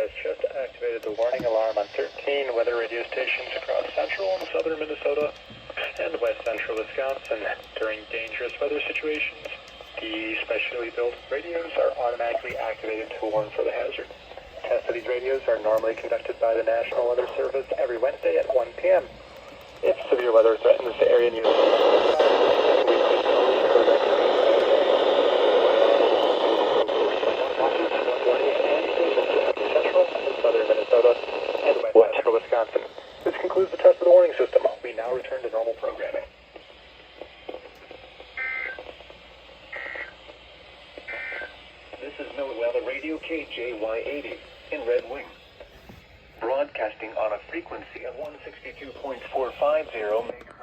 has just activated the warning alarm on 13 weather radio stations across central and southern Minnesota and west central Wisconsin. During dangerous weather situations, the specially built radios are automatically activated to warn for the hazard. Tests of these radios are normally conducted by the National Weather Service every Wednesday at 1 p.m. If severe weather threatens the area near southern Minnesota and west central Wisconsin. This concludes the test of the warning system. We now return to normal programming. This is NOAA Weather Radio KJY80 in Red Wing, broadcasting on a frequency of 162.450 MHz.